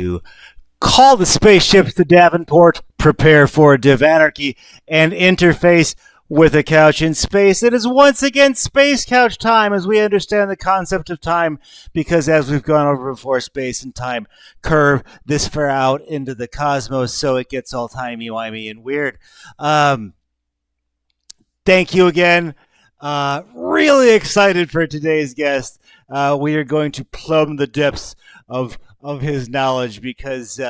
to call the spaceships to Davenport, prepare for Div Anarchy, and interface with a couch in space. It is once again Space Couch time as we understand the concept of time, because as we've gone over before, space and time curve this far out into the cosmos, so it gets all timey-wimey and weird. Thank you again. Really excited for today's guest. We are going to plumb the depths of his knowledge because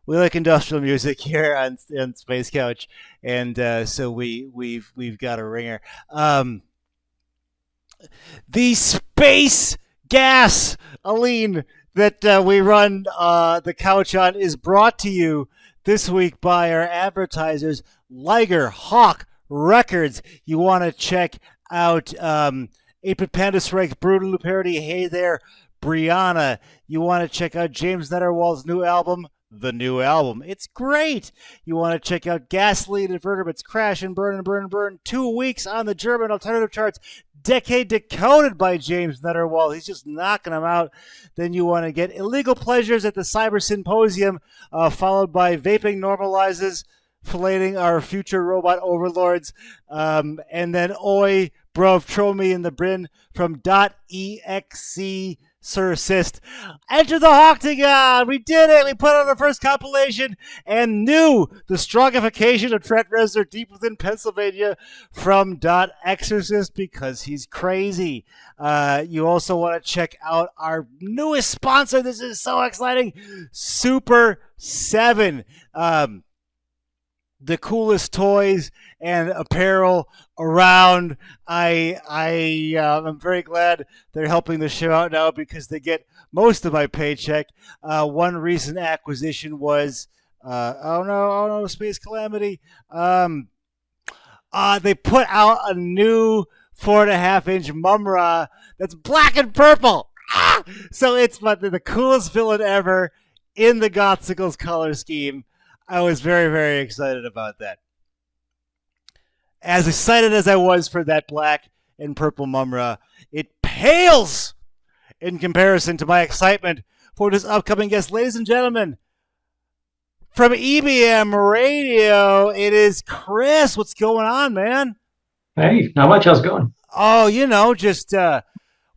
we like industrial music here on Space Couch, and so we've got a ringer. The space gas, Aline, that we run the couch on is brought to you this week by our advertisers, Liger Hawk Records. You want to check out 8-Bit Panda Strikes, Brutal Luparity, Hey There, Brianna. You want to check out James Netterwald's new album, The New Album. It's great. You want to check out Gasoline Invertebrates, Crash and Burn and Burn and Burn. 2 weeks on the German alternative charts. Decade Decoded by James Netterwald. He's just knocking them out. Then you want to get Illegal Pleasures at the Cyber Symposium, followed by Vaping Normalizes, Filleting Our Future Robot Overlords, and then Oi, Bruv, Throw Me in the Brin from .exe Surcist. Enter the Octagon! We did it! We put out our first compilation and knew the strongification of Trent Reznor deep within Pennsylvania from .exorcist because he's crazy. You also want to check out our newest sponsor. This is so exciting. Super 7. The coolest toys and apparel around. I'm very glad they're helping the show out now because they get most of my paycheck. One recent acquisition was oh no, Space Calamity. They put out a new 4.5-inch Mumra that's black and purple. So it's the coolest villain ever in the Gothsicles color scheme. I was very, very excited about that. As excited as I was for that black and purple Mumra, it pales in comparison to my excitement for this upcoming guest. Ladies and gentlemen, from EBM Radio, it is Chris. What's going on, man? Hey, not much. How's it going? Oh, just, well,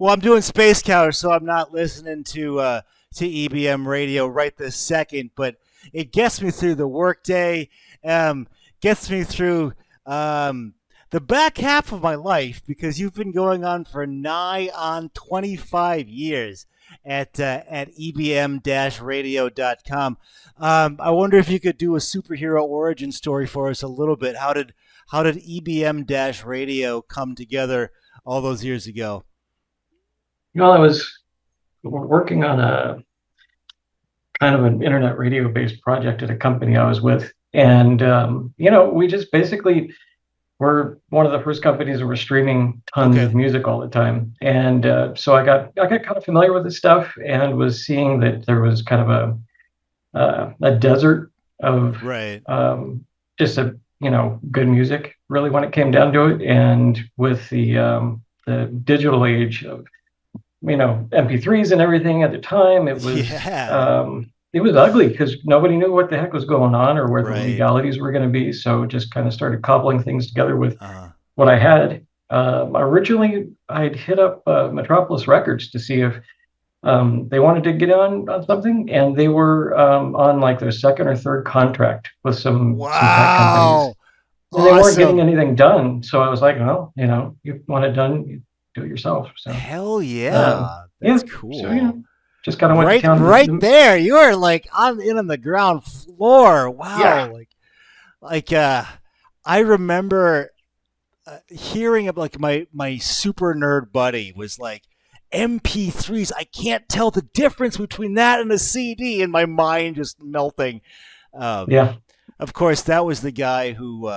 I'm doing Space Couch, so I'm not listening to EBM Radio right this second, but it gets me through the workday, gets me through the back half of my life, because you've been going on for nigh on 25 years at ebm-radio.com. I wonder if you could do a superhero origin story for us a little bit. How did EBM-radio come together all those years ago? Well, I was working on a kind of an internet radio-based project at a company I was with. And, we just basically were one of the first companies that were streaming tons of music all the time. And so I got kind of familiar with this stuff and was seeing that there was kind of a desert of just good music, really, when it came down to it. And with the digital age of MP3s and everything at the time, it was it was ugly because nobody knew what the heck was going on or where the legalities were going to be. So just kind of started cobbling things together with what I had. Originally, I'd hit up Metropolis Records to see if they wanted to get on something, and they were on like their second or third contract with some tech companies. And they weren't getting anything done. So I was like, well, you want it done, you do it yourself. So hell yeah. That's cool. So, just kind of went to town. Right there. You are like on the ground floor. Wow. Yeah. I remember hearing of like my super nerd buddy was like, MP3s, I can't tell the difference between that and a CD, and my mind just melting. Of course, that was the guy who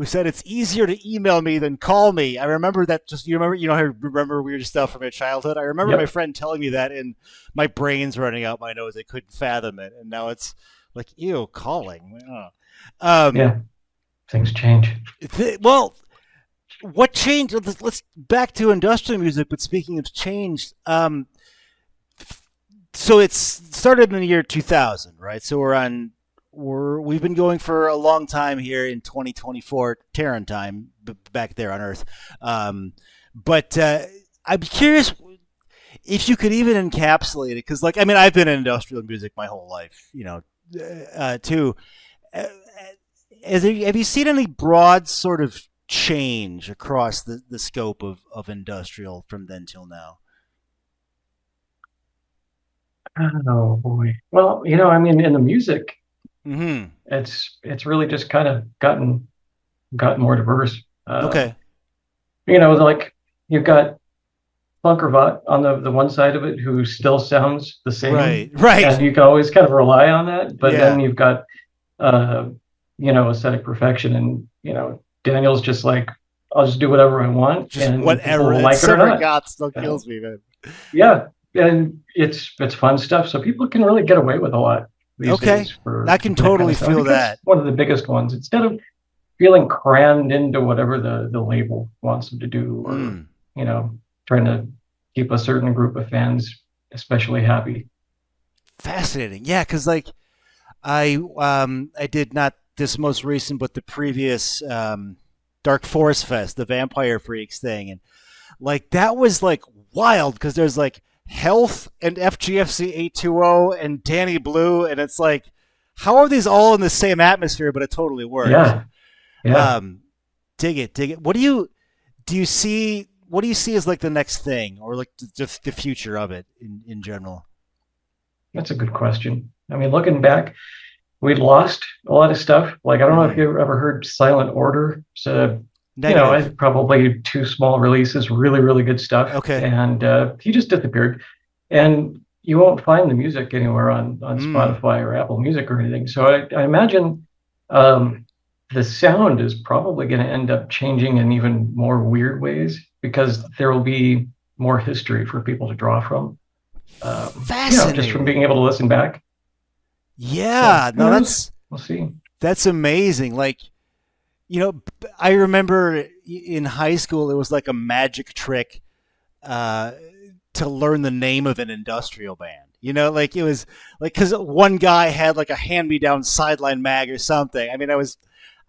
said it's easier to email me than call me. I remember that. I remember weird stuff from my childhood. I remember my friend telling me that, and my brain's running out my nose. I couldn't fathom it, and now it's like, ew, calling. Things change. What changed? Let's back to industrial music. But speaking of change, So it's started in the year 2000, right? So we've been going for a long time here in 2024 Terran time, back there on Earth. But I'm curious if you could even encapsulate it, because, like, I mean, I've been in industrial music my whole life, too. Uh, have you seen any broad sort of change across the scope of industrial from then till now? Oh boy. Well, I mean, in the music, Hmm. it's really just kind of gotten more diverse. Okay. Like you've got Punkervat on the one side of it who still sounds the same, Right. Right. and you can always kind of rely on that. But then Yeah. you've got uh, aesthetic perfection, and Daniel's just like, I'll just do whatever I want, Just and people whatever. will That like it or Summer not. God still Uh, kills me, man. yeah, and it's fun stuff. So people can really get away with a lot these Okay. days for I can that kind totally of stuff. I feel think that's that. one of the biggest ones. Instead of feeling crammed into whatever the label wants them to do, or Mm. you know, trying to keep a certain group of fans especially happy. Fascinating. Yeah, because, like, I did not this most recent, but the previous Dark Forest Fest, the Vampire Freaks thing, and, like, that was, like, wild because there's, like, Health and FGFC 820 and Danny Blue, and it's like, how are these all in the same atmosphere? But it totally works. Yeah, yeah, Um, dig it, dig it. What do you see as, like, the next thing, or, like, just the future of it in general? that's a good question. I mean, looking back, we'd lost a lot of stuff. Like, I don't know if Hmm. you ever heard Silent Order. So, I Negative. had probably two small releases, really, really good stuff. Okay. And he just disappeared. And you won't find the music anywhere on Mm. Spotify or Apple Music or anything. So I imagine um, the sound is probably going to end up changing in even more weird ways because there will be more history for people to draw from, just from being Fascinating. able to listen back. So Yeah, who no, knows? that's We'll see. that's amazing. Like, I remember in high school it was like a magic trick uh, to learn the name of an industrial band. Like, it was like, because one guy had, like, a hand-me-down Sideline mag or something. I mean, I was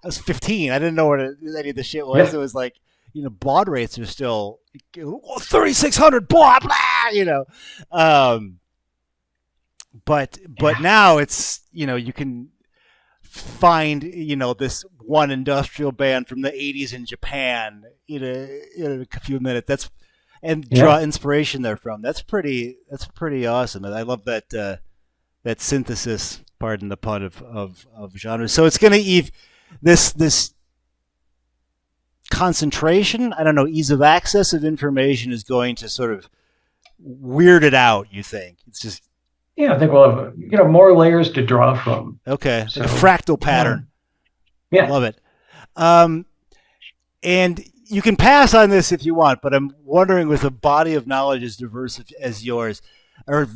15. I didn't know what any of the shit was. Yeah, It was like, baud rates are still 3,600 blah blah. Um, but yeah, now it's, you can find, this one industrial band from the 80s in Japan in a few minutes. And yeah. draw inspiration there from. That's pretty awesome. And I love that synthesis, pardon the pun, of genres. So it's going to eve this concentration, I don't know, ease of access of information is going to sort of weird it out, you think? It's just Yeah, I think we'll have more layers to draw from. okay, like a So fractal yeah, pattern. yeah. Love it. Um, and you can pass on this if you want, but I'm wondering, with a body of knowledge as diverse as yours, or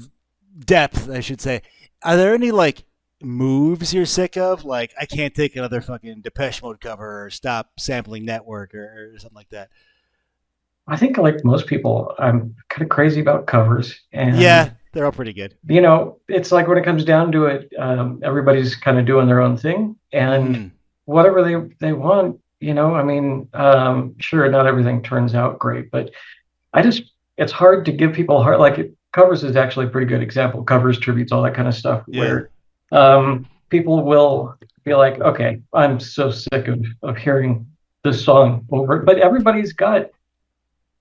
depth, I should say, are there any, like, moves you're sick of? Like, I can't take another fucking Depeche Mode cover, or Stop Sampling Network, or something like that. I think like most people, I'm kind of crazy about covers, Yeah, and they're all pretty good. it's like when it comes down to it, everybody's kind of doing their own thing, and Mm-hmm. whatever they want. I mean, sure, not everything turns out great, but I just it's hard to give people heart like covers is actually a pretty good example. Covers, tributes, all that kind of stuff, Yeah. where people will be like, okay, I'm so sick of hearing this song over, but everybody's got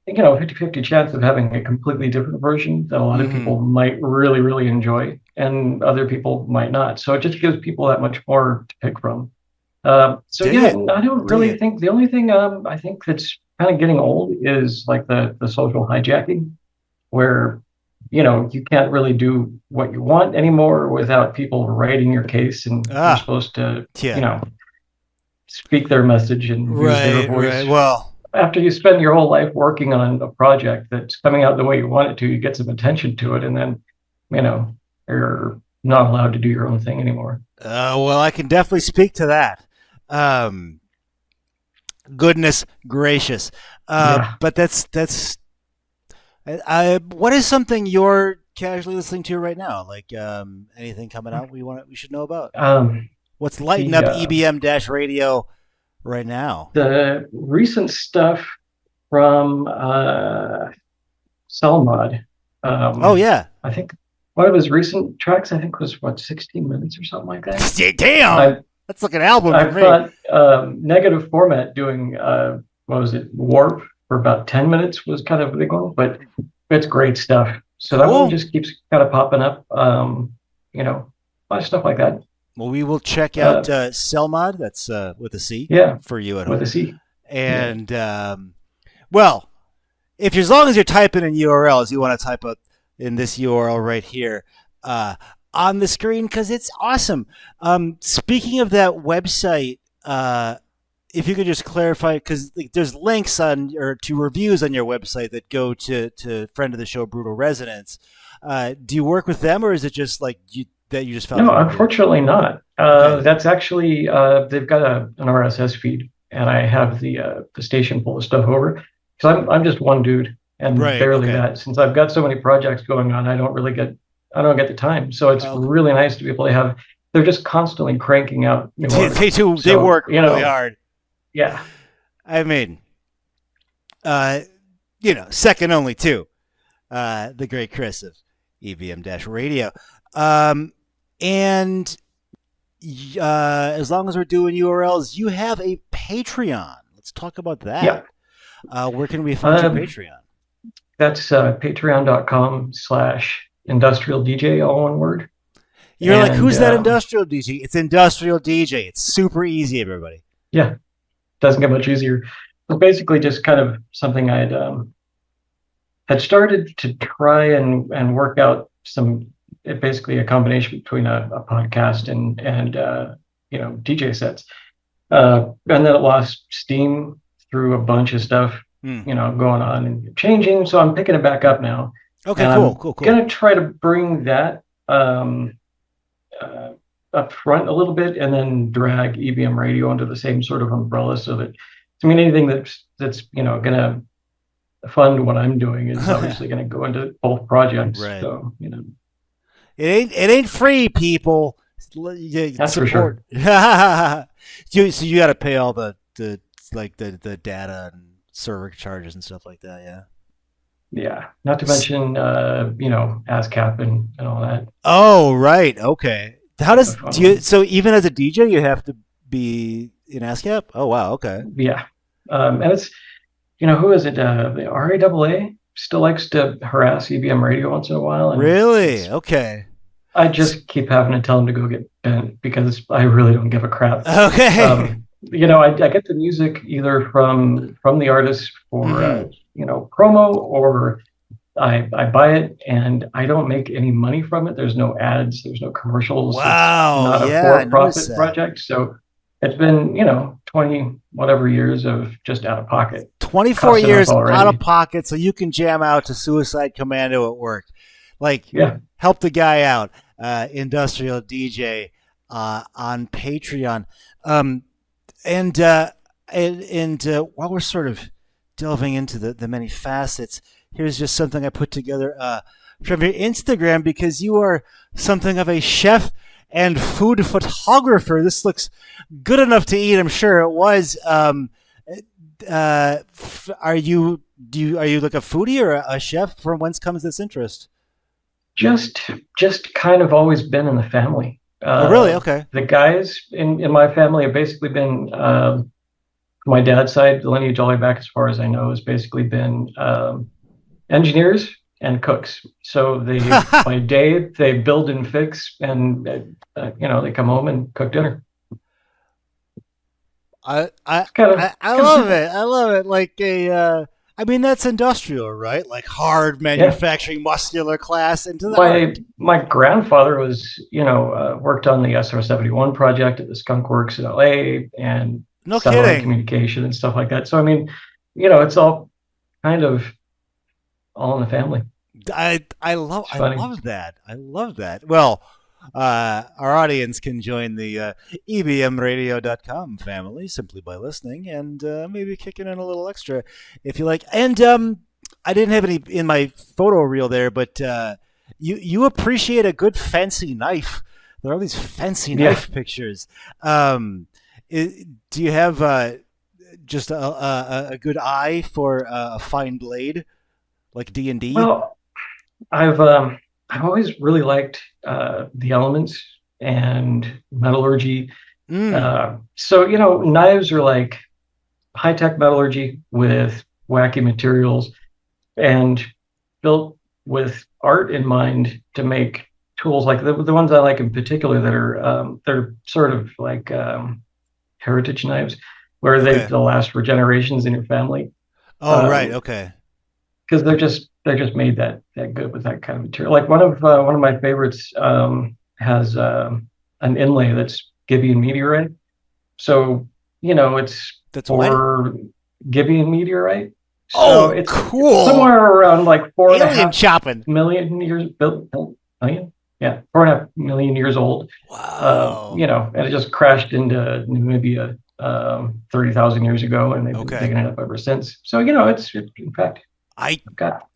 50-50 chance of having a completely different version that a lot of Mm-hmm. people might really, really enjoy, and other people might not. So it just gives people that much more to pick from. So Dig yeah, it. I don't Dig really it. think the only thing I think that's kind of getting old is like the social hijacking, where you can't really do what you want anymore without people writing your case, and you're Ah, supposed to yeah. speak their message and use their Right, voice. right. Well, After you spend your whole life working on a project that's coming out the way you want it to, you get some attention to it, and then you know you're not allowed to do your own thing anymore. well, I can definitely speak to that. Um, Goodness gracious. Yeah. But what is something you're casually listening to right now? Like anything coming out we should know about? Um, What's lighting the up EBM radio right now? the recent stuff from Cellmod. Oh yeah. I think one of his recent tracks, I think, was what 16 minutes or something like that. Damn, that's like an album I for me. thought Negative Format doing what was it, Warp for about 10 minutes was kind of a big one, but it's great stuff. So that one just keeps kind of popping up. You know, a lot of stuff like that. Well, we will check out Cellmod. That's with a C. Yeah, for you at home. with a C. And well, if as long as you're typing in URLs, you want to type up in this URL right here on the screen because it's awesome. Speaking of that website, if you could just clarify, because there's links on or to reviews on your website that go to friend of the show, Brutal Resonance. Do you work with them, or is it just like that you just found? No, unfortunately not. Okay. That's actually they've got an RSS feed, and I have the station pull the stuff over. So I'm just one dude, and barely that. Since I've got so many projects going on, I don't get the time. So it's really nice to be able to have. They're just constantly cranking out new artists. They work really hard. Yeah, I mean, second only to the great Chris of EBM Radio. And as long as we're doing URLs, you have a Patreon. Let's talk about that. Yeah. Where can we find your Patreon? That's patreon.com/industrial DJ, all one word. You're like, who's that industrial DJ? It's Industrial DJ. It's super easy, everybody. Yeah. Doesn't get much easier. It's basically just kind of something I'd had started to try and work out basically a combination between a podcast and DJ sets. And then it lost steam through a bunch of stuff, going on and changing. So I'm picking it back up now. Okay, cool. Gonna try to bring that up front a little bit, and then drag EBM Radio under the same sort of umbrella, so that anything that's gonna fund what I'm doing is obviously gonna go into both projects. Right. So it ain't free, people. That's for sure. So you got to pay all the data and server charges and stuff like that. Yeah. Yeah, not to mention ASCAP and all that. Oh, right. Okay. So even as a DJ, you have to be in ASCAP? Oh, wow. Okay. Yeah. And it's, who is it? The RAAA still likes to harass EBM Radio once in a while. And really? Okay. I just keep having to tell them to go get bent because I really don't give a crap. Okay. I get the music either from the artist for, promo, or I buy it and I don't make any money from it. There's no ads. There's no commercials. Wow. It's not a for-profit project. So it's been, 20 whatever years of just out of pocket. 24 years out of pocket so you can jam out to Suicide Commando at work. Help the guy out. Industrial DJ on Patreon. And while we're sort of delving into the many facets, here's just something I put together from your Instagram, because you are something of a chef and food photographer. This looks good enough to eat. I'm sure it was. Are you like a foodie or a chef? From whence comes this interest? Just kind of always been in the family. Oh, really? Okay. The guys in my family have basically been, my dad's side, the lineage all the way back as far as I know, has basically been engineers and cooks. So they, by day, they build and fix, and they come home and cook dinner. I love it. I love it. Like that's industrial, right? Like hard manufacturing, muscular class into that. My grandfather was, worked on the SR-71 project at the Skunk Works in LA and satellite communication and stuff like that. So, it's all kind of all in the family. I love that. I love that. Well, our audience can join the ebmradio.com family simply by listening and maybe kicking in a little extra if you like. And I didn't have any in my photo reel there, but you appreciate a good fancy knife. There are all these fancy Yeah. knife pictures. Um, do you have just a good eye for a fine blade like D&D? Well, I've always really liked the elements and metallurgy. Mm, So, knives are like high-tech metallurgy with wacky materials and built with art in mind to make tools like the ones I like in particular that are they're sort of like heritage knives where okay. they'll last for generations in your family. Oh, right. Um, Okay. because they're just made that good with that kind of material. Like one of my favorites has an inlay that's Gibeon meteorite. So it's That's what? for Gibeon meteorite. So Oh, it's cool. somewhere around like four and a Alien half chopping. million years built million, yeah, 4.5 million years old. Wow. And it just crashed into Namibia 30,000 years ago, and they've been Okay. digging it up ever since. So in fact, I I've got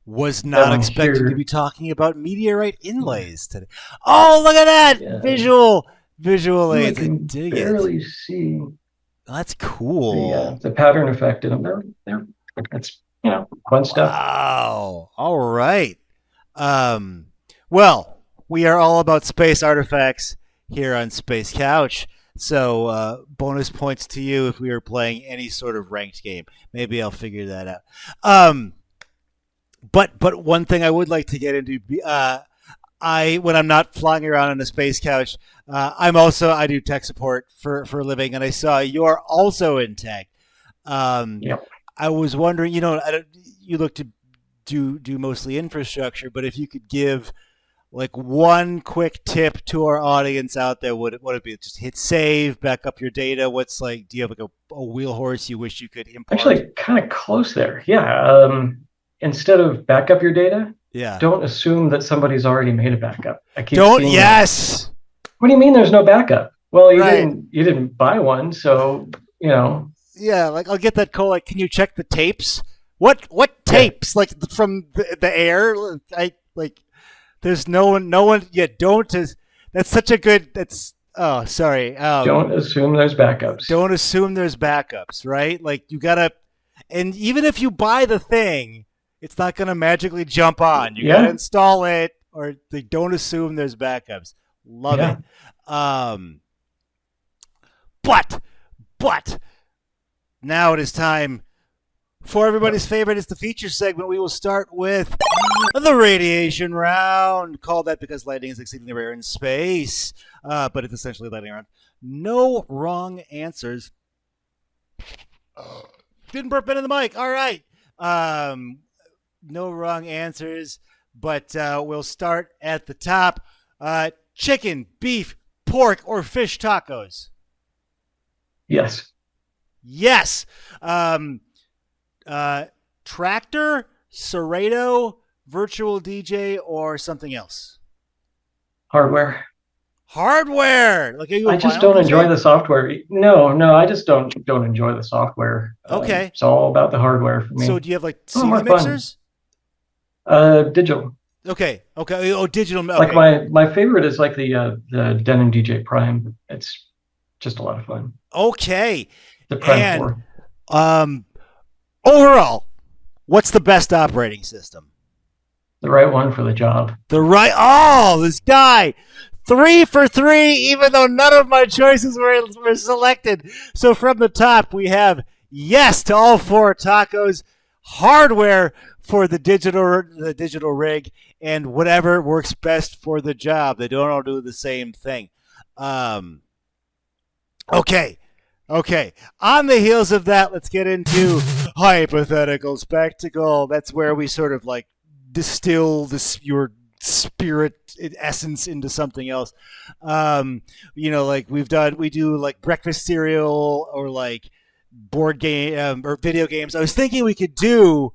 was that not one expecting to here. be talking about meteorite inlays today. Oh, look at that Yeah, visual I aids. I can dig it. barely see That's the cool. the pattern effect in them. They're it's fun stuff. Wow. All right. Um, well, we are all about space artifacts here on Space Couch. So, bonus points to you if we were playing any sort of ranked game. Maybe I'll figure that out. Um, but one thing I would like to get into, I when I'm not flying around on a space couch, I do tech support for a living, and I saw you're also in tech. Um, Yep. I was wondering, you look to do mostly infrastructure, but if you could give like one quick tip to our audience out there, would it be just hit save, back up your data? What's like? Do you have like a wheel horse you wish you could impart? Actually, kind of close there. Yeah. Instead of back up your data, Yeah. don't assume that somebody's already made a backup. I keep Don't. seeing that. Yes. What do you mean there's no backup? Well, you Right. didn't buy one, so Yeah. Like I'll get that call. Like, can you check the tapes? What yeah, tapes? Like from the air? I like. There's no one. No one. Yeah. Don't. That's such a good. That's. Oh, sorry. don't assume there's backups. Don't assume there's backups, right? Like you gotta, and even if you buy the thing, it's not gonna magically jump on. You gotta Yeah, install it, or they don't assume there's backups. Love yeah. it. Um, but but now it is time for everybody's favorite. It's the feature segment. We will start with the radiation round. Called that because lightning is exceedingly rare in space, but it's essentially lightning round. No wrong answers. Didn't burp into the mic. All right. Um, no wrong answers, but we'll start at the top. Chicken, beef, pork, or fish tacos? Yes. Yes. Um, Tractor, Serato, Virtual DJ, or something else? Hardware. Hardware. Like, are you a I just vinyl don't enjoy DJ? the software. No, I just don't enjoy the software. Okay. It's all about the hardware for So me. do you have like Oh, CD more fun. mixers? Digital. Okay. Okay. Oh, digital. Like Okay. my favorite is like the Denon DJ Prime. It's just a lot of fun. Okay. The Prime And 4. um, overall, what's the best operating system? The right one for the job. The right. Oh, this guy. 3 for 3, even though none of my choices were selected. So from the top, we have yes to all four tacos, hardware for the digital rig, and whatever works best for the job. They don't all do the same thing. Um, okay. Okay. On the heels of that, let's get into hypothetical spectacle. That's where we sort of like distill your spirit essence into something else. Like we do like breakfast cereal or like board game or video games. I was thinking we could do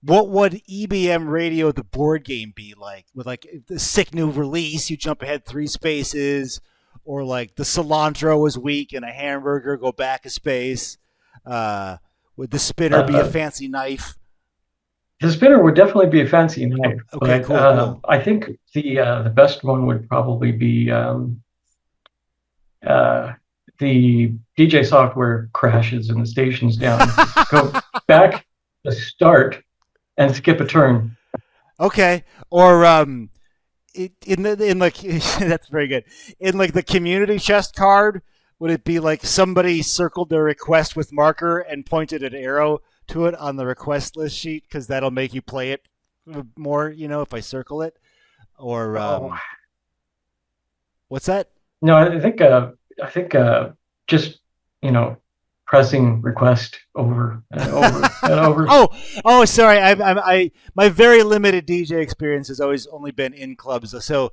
what would EBM Radio the board game be like with like the sick new release, you jump ahead 3 spaces, or like the cilantro was weak and a hamburger go back a space. Would the spinner be a Uh, fancy knife? The spinner would definitely be a fancy knife, Okay, but cool, cool. I think the best one would probably be uh, the DJ software crashes and the station's down. Just go back to start and skip a turn. Okay, or in like that's very good. In like the community chest card, would it be like somebody circled their request with marker and pointed an arrow to it on the request list sheet because that'll make you play it more, if I circle it? Or Oh what's that? no, I think just you know pressing request over and over and over. Oh, oh, sorry. My very limited DJ experience has always only been in clubs. So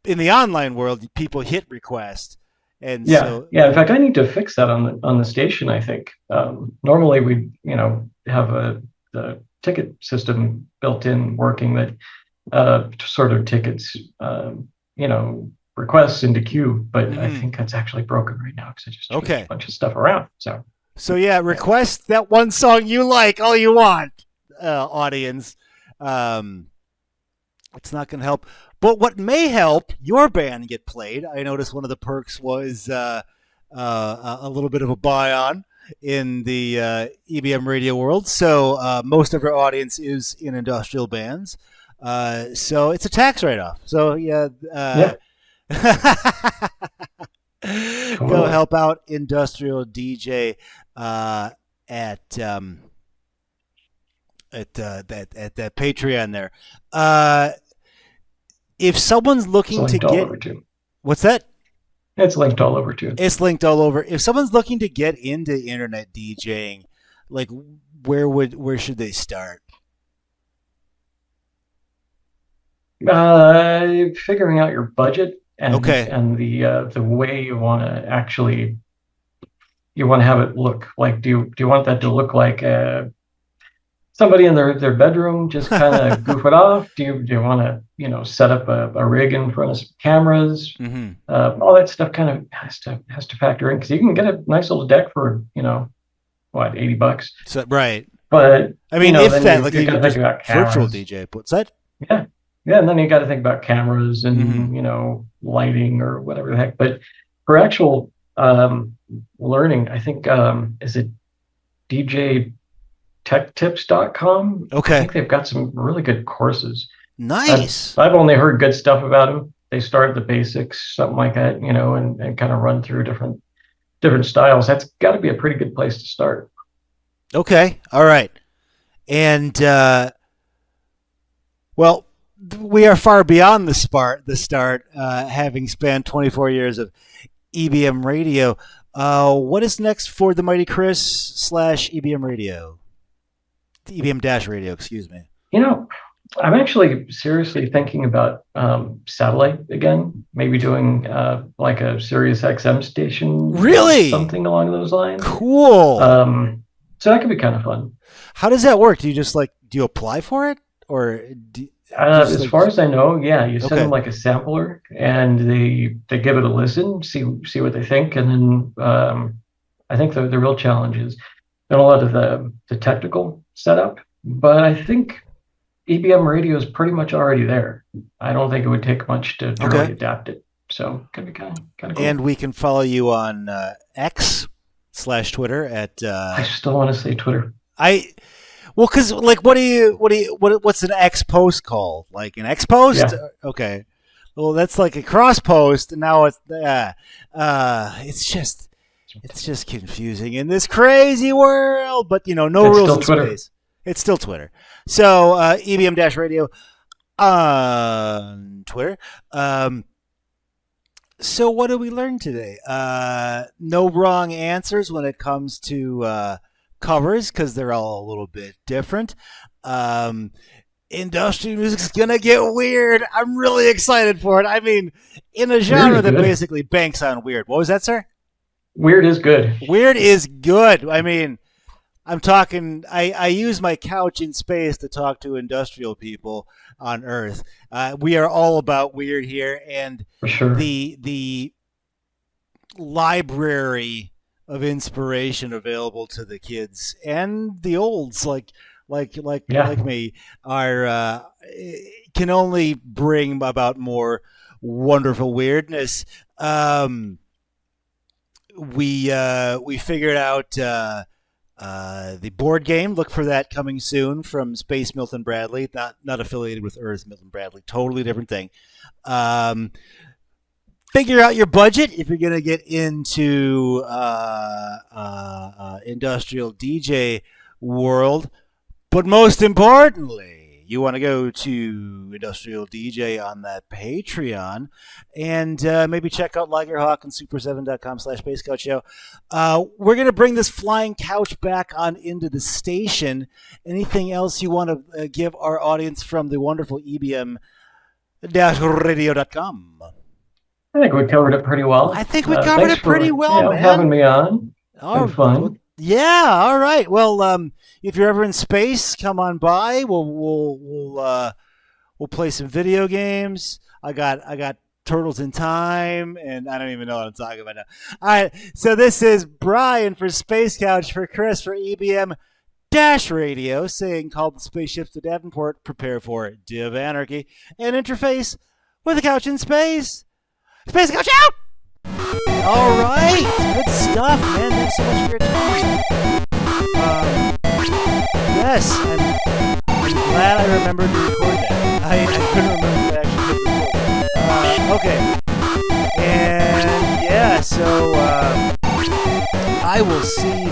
in the online world, people hit request, and Yeah, so yeah. In fact, I need to fix that on the station. I think normally we have the ticket system built in working that sort of tickets requests into queue, but I mhm. think that's actually broken right now because I just changed a Okay. bunch of stuff around. So So yeah, yeah, request that one song you like, all you want, audience. Um, it's not going to help. But what may help your band get played, I noticed one of the perks was a little bit of a buy on in the EBM radio world. So most of our audience is in industrial bands. So it's a tax write off. So yeah. yeah, Go totally. help out industrial DJ uh, at that Patreon there. Uh, if someone's It's looking to linked all get over too. what's that? It's linked all over too. It's linked all over. If someone's looking to get into internet DJing, like where should they start? Figuring out your budget Okay, and the way you want to actually you want to have it look like. Do you want that to look like somebody in their bedroom just kind of goof it off? Do you want to set up a rig in front of some cameras? hmm All that stuff kind of has to factor in because you can get a nice little deck for what, $80, so right. but I mean, if then that, you like you got even to think just about virtual cameras. DJ, what's that? Yeah, yeah, and then you got to think about cameras hmm and lighting or whatever the heck. But for actual learning, I think is it DJTechTips.com? I Okay, think they've got some really good courses. I've nice. I've only heard good stuff about them. They start at the basics, something like that, and kind of run through different styles. That's got to be a pretty good place to start. Okay, all right. And well, we are far beyond the start, having spent 24 years of EBM radio. What is next for the Mighty Chris slash EBM radio? EBM dash radio, excuse me. You know, I'm actually seriously thinking about satellite again, maybe doing like a Sirius XM station or Really something along those lines. cool. So that could be kind of fun. How does that work? Do you just like do you apply for it or do you just As like far as I know, yeah, you send them okay like a sampler and they give it a listen, see what they think, and then I think the real challenge is not a lot of the technical setup, but I think EBM radio is pretty much already there. I don't think it would take much to really okay? adapt it. So could be kind of And cool. we can follow you on X slash Twitter at I still want to say Twitter. I well, because like, what's an X post called? Like an X post? Yeah, Okay. Well, that's like a cross post, and now it's just confusing in this crazy world. But no it's rules still in Twitter. space. It's still Twitter. So EBM dash radio on Twitter. So what did we learn today? No wrong answers when it comes to covers because they're all a little bit different. Um, Industrial music's gonna get weird. I'm really excited for it. I mean, in a Weird genre is that good. basically banks on weird. What was that, sir? Weird is good. Weird is good. I mean, I'm talking. I use my couch in space to talk to industrial people on Earth. We are all about weird here, and For sure. the library of inspiration available to the kids and the olds. Like Yeah. like me, are can only bring about more wonderful weirdness. We figured out the board game. Look for that coming soon from Space Milton Bradley. Not affiliated with Earth Milton Bradley. Totally different thing. Um, Figure out your budget if you're going to get into industrial DJ world. But most importantly, you want to go to Industrial DJ on that Patreon and maybe check out Ligerhawk and super7.com/Space Couch Show. We're going to bring this flying couch back on into the station. Anything else you want to give our audience from the wonderful EBM-radio.com? I think we covered it pretty well. I think we covered it pretty well, man. Having me on. Oh, fun. Well, yeah. All right. Well, if you're ever in space, come on by. We'll play some video games. I got Turtles in Time, and I don't even know what I'm talking about now. All right. So this is Brian for Space Couch, for Chris for EBM Radio, saying call the spaceships to Davenport, prepare for Div Anarchy, and interface with a couch in space. Space Couch out! All right, good stuff, man. Thanks so much for your time. Yes, I'm glad I remembered to record that. I couldn't remember if I actually hit record. Okay, and yeah, so I will see